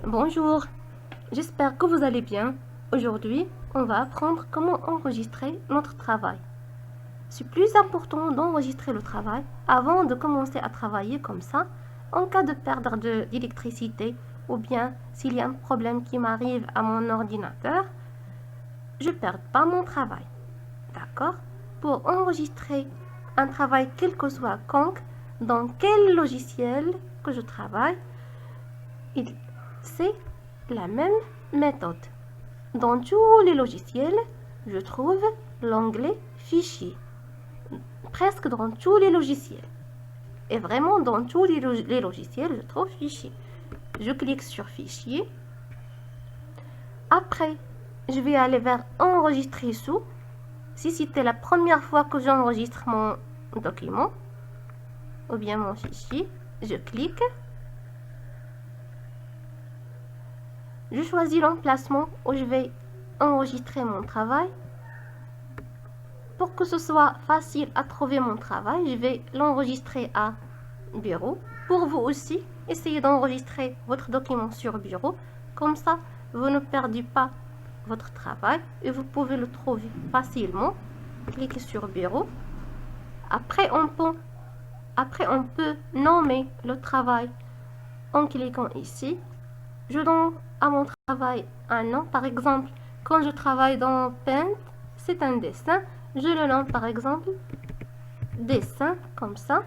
Bonjour, j'espère que vous allez bien. Aujourd'hui, on va apprendre comment enregistrer notre travail. C'est plus important d'enregistrer le travail avant de commencer à travailler comme ça, en cas de perte d'électricité ou bien s'il y a un problème qui m'arrive à mon ordinateur, je ne perds pas mon travail. D'accord? Pour enregistrer un travail quel que soit quand, dans quel logiciel que je travaille, c'est la même méthode. Dans tous les logiciels, je trouve l'onglet Fichier. Presque dans tous les logiciels. Et vraiment, dans tous les logiciels, je trouve Fichier. Je clique sur Fichier. Après, je vais aller vers Enregistrer sous. Si c'était la première fois que j'enregistre mon document, ou bien mon fichier, je clique. Je choisis l'emplacement où je vais enregistrer mon travail. Pour que ce soit facile à trouver mon travail, je vais l'enregistrer à bureau. Pour vous aussi, essayez d'enregistrer votre document sur bureau. Comme ça, vous ne perdez pas votre travail et vous pouvez le trouver facilement. Cliquez sur bureau. Après, on peut nommer le travail en cliquant ici. Je donne à mon travail un nom. Par exemple, quand je travaille dans Paint, c'est un dessin. Je le nomme par exemple dessin, comme ça.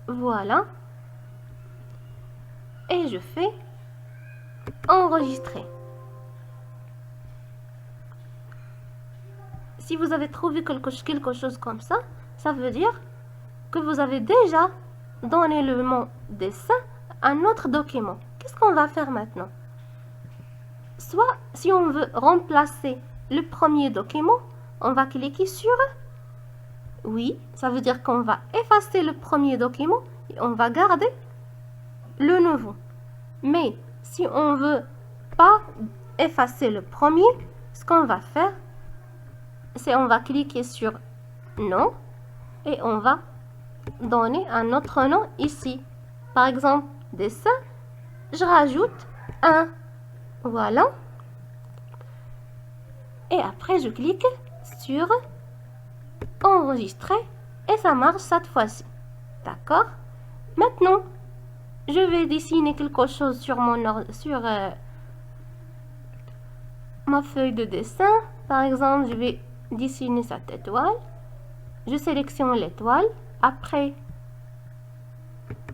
Voilà. Et je fais enregistrer. Si vous avez trouvé quelque chose comme ça, ça veut dire que vous avez déjà donné le mot dessin à un autre document. Qu'est-ce qu'on va faire maintenant? Soit, si on veut remplacer le premier document, on va cliquer sur oui, ça veut dire qu'on va effacer le premier document et on va garder le nouveau. Mais si on veut pas effacer le premier, ce qu'on va faire, c'est on va cliquer sur non et on va donner un autre nom ici. Par exemple, dessin, je rajoute un. Voilà. Et après, je clique sur enregistrer et ça marche cette fois-ci. D'accord? Maintenant, je vais dessiner quelque chose sur ma feuille de dessin. Par exemple, je vais dessiner cette étoile. Je sélectionne l'étoile. Après,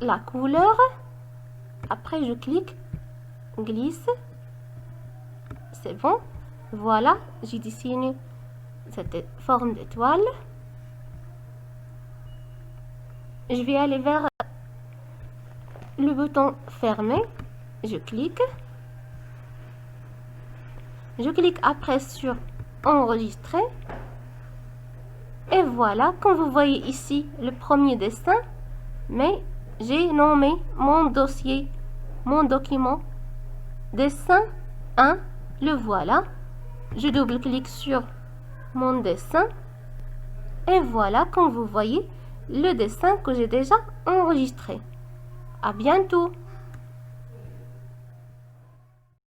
la couleur. Après, je clique, glisse. C'est bon. Voilà, j'ai dessiné cette forme d'étoile. Je vais aller vers le bouton fermer. Je clique. Je clique après sur enregistrer. Et voilà, comme vous voyez ici, le premier dessin. Mais j'ai nommé mon dossier, mon document, dessin 1. Le voilà. Je double-clique sur mon dessin. Et voilà, comme vous voyez, le dessin que j'ai déjà enregistré. À bientôt!